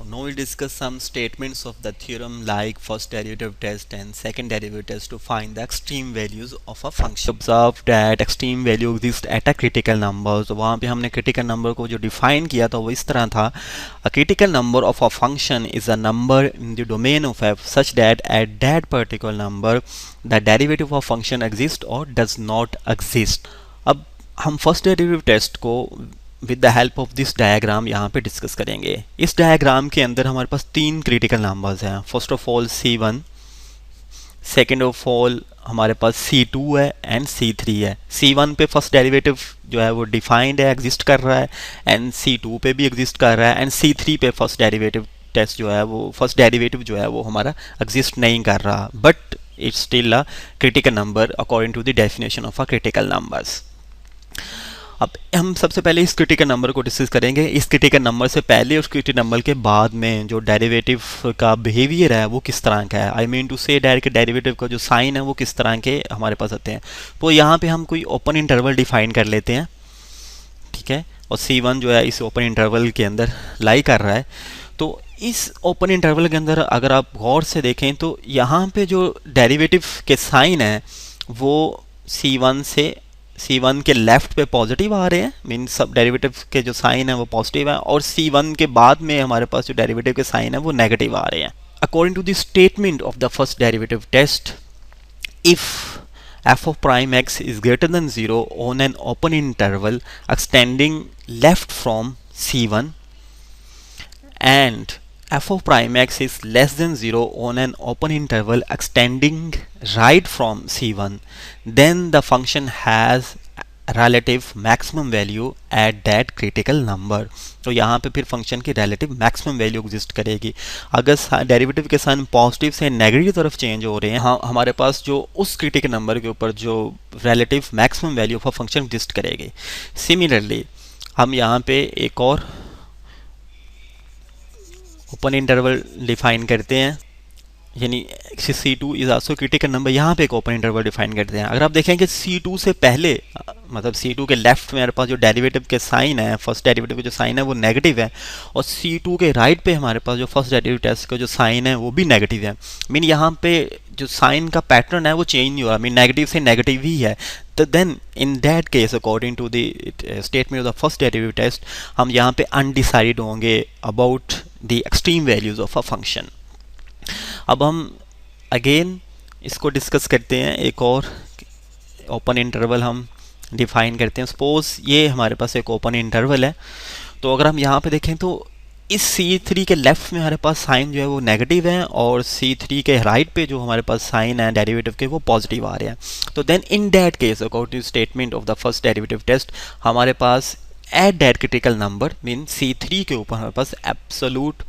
Now we'll discuss some statements of the theorem like first derivative test and second derivative test to find the extreme values of a function. Observe that extreme value exists at a critical number. तो वहाँ पे हमने critical number को जो define किया था वो इस तरह था. A critical number of a function is a number in the domain of f such that at that particular number the derivative of function exists or does not exist. अब हम फर्स्ट डेरिवेटिव टेस्ट को with the help of this diagram यहाँ पे discuss करेंगे. इस diagram के अंदर हमारे पास तीन क्रिटिकल नंबर्स हैं. First of all C1, second of all हमारे पास C2 है एंड C3 है. C1 पे फर्स्ट डेरिवेटिव जो है वो डिफाइंड है, एग्जिस्ट कर रहा है, एंड C2 पे भी एग्जिस्ट कर रहा है, एंड C3 पे फर्स्ट डेरिवेटिव टेस्ट जो है वो फर्स्ट डेरिवेटिव जो है वो हमारा एग्जिस्ट नहीं कर रहा, but it's still a critical number according to the definition of a critical numbers. अब हम सबसे पहले इस क्रिटिकल नंबर को डिस्कस करेंगे. इस क्रिटिकल नंबर से पहले उस क्रिटिकल नंबर के बाद में जो डेरिवेटिव का बिहेवियर है वो किस तरह का है. आई मीन टू से डायरेक्ट डेरिवेटिव का जो साइन है वो किस तरह के हमारे पास आते हैं. तो यहाँ पे हम कोई ओपन इंटरवल डिफाइन कर लेते हैं, ठीक है, और C1 जो है इस ओपन इंटरवल के अंदर लाई कर रहा है. तो इस ओपन इंटरवल के अंदर अगर आप गौर से देखें तो यहाँ पे जो डेरिवेटिव के साइन है वो C1 के लेफ्ट पे पॉजिटिव आ रहे हैं, मीन सब डेरिवेटिव के जो साइन है वो पॉजिटिव है, और C1 के बाद में हमारे पास जो डेरिवेटिव के साइन है वो नेगेटिव आ रहे हैं. According to the statement of the first derivative test, if f of prime x is greater than 0 on an open interval extending left from C1 and f of prime x is less than 0 on an open interval extending right from C1, then the function has relative maximum value at that critical number. तो यहाँ पे फिर function की relative maximum value exist करेगी. अगर derivative के sign positive से negative तरफ चेंज हो रहे हैं, हाँ, हमारे पास जो उस क्रिटिकल नंबर के ऊपर जो relative maximum value of a function exist करेगी. सिमिलरली हम यहाँ पे एक और ओपन इंटरवल डिफाइन करते हैं, यानी C2 is also critical number. यहाँ पे एक ओपन इंटरवल डिफाइन करते हैं. अगर आप देखें कि C2 से पहले मतलब C2 के लेफ्ट में हमारे पास जो डेरिवेटिव के साइन है, फर्स्ट डेरिवेटिव के जो साइन है वो नेगेटिव है, और C2 के राइट पे हमारे पास जो फर्स्ट डेरिवेटिव टेस्ट का जो साइन है वो भी नेगेटिव है. मीन यहाँ पे जो साइन का पैटर्न है वो चेंज नहीं हो रहा, मीन नेगेटिव से नेगेटिव ही है. तो then in that case according to the statement of the first derivative test हम यहाँ पे अनडिसाइडेड होंगे about the extreme values of a function. अब हम अगेन इसको डिस्कस करते हैं. एक और ओपन इंटरवल हम डिफाइन करते हैं. सपोज ये हमारे पास एक ओपन इंटरवल है. तो अगर हम यहाँ पे देखें तो इस C3 के लेफ्ट में हमारे पास साइन जो है वो नेगेटिव है, और C3 के राइट पे जो हमारे पास साइन है डेरिवेटिव के वो पॉजिटिव आ रहे हैं. तो then in that case according to statement of the first derivative test हमारे पास at that critical number mean C3 के ऊपर हमारे पास एब्सोल्यूट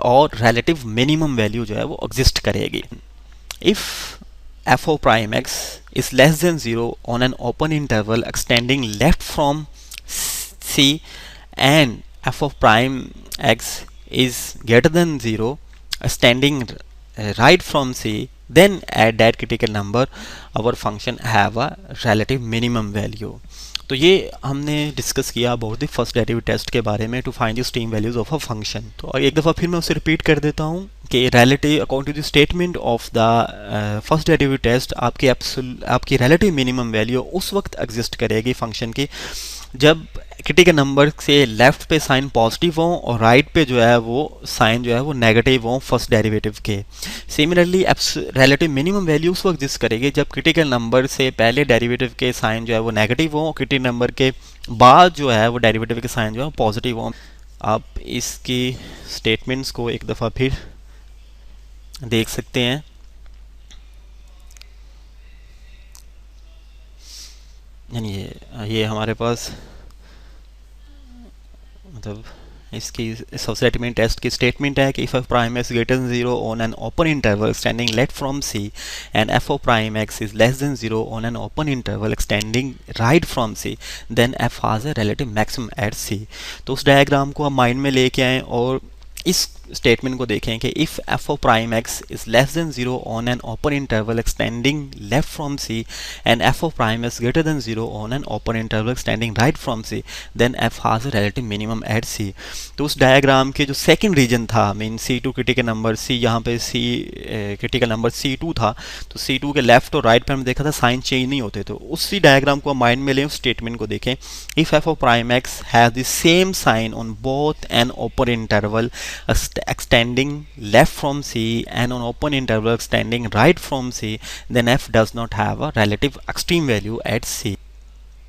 और relative minimum value जो है वो एग्जिस्ट करेगी. If f of prime x is less than 0 on an open interval extending left from C and f of prime x is greater than 0 extending right from C, then at that critical number our function have a relative minimum value. तो ये हमने discuss किया बहुत ही first derivative test के बारे में to find the extreme values of a function. तो एक दफ़ा फिर मैं उसे रिपीट कर देता हूँ कि relative according to the statement of the first derivative test आपकी रिलेटिव मिनिमम वैल्यू उस वक्त एग्जिस्ट करेगी फंक्शन की जब क्रिटिकल नंबर से लेफ्ट पे साइन पॉजिटिव हो और राइट पे जो है वो साइन जो है वो नेगेटिव हो फर्स्ट डेरिवेटिव के. सिमिलरली रिलेटिव मिनिमम वैल्यू उस वक्त एग्जिस्ट करेगी जब क्रिटिकल नंबर से पहले डेरिवेटिव के साइन जो है वो नेगेटिव हो, क्रिटिकल नंबर के बाद जो है वो डेरिवेटिव के साइन जो है पॉजिटिव हो. आप इसकी स्टेटमेंट्स को एक दफ़ा फिर देख सकते हैं. यानी ये हमारे पास मतलब इसकी स्टेटमेंट टेस्ट की स्टेटमेंट है कि if f prime x greater than 0 on an open interval extending left from C and f of prime x is less than 0 on an open interval extending right from C, then f has a relative maximum at C. तो उस diagram को आप mind में लेके आएँ और इस statement को देखें कि if f of prime x is less than zero on an open interval extending left from c and f of prime x greater than zero on an open interval extending right from c, then f has a relative minimum at c. तो उस diagram के जो second region था, mean c two critical number, c यहाँ पे c critical number c two था, तो c to के लेफ्ट और राइट पे हमने देखा था साइन चेंज नहीं होते। तो उसी डायग्राम को माइंड में लें, उस स्टेटमेंट को देखें, if f of prime x has the same sign on both an open interval extending left from C and on open interval extending right from C, then f does not have a relative extreme value at C.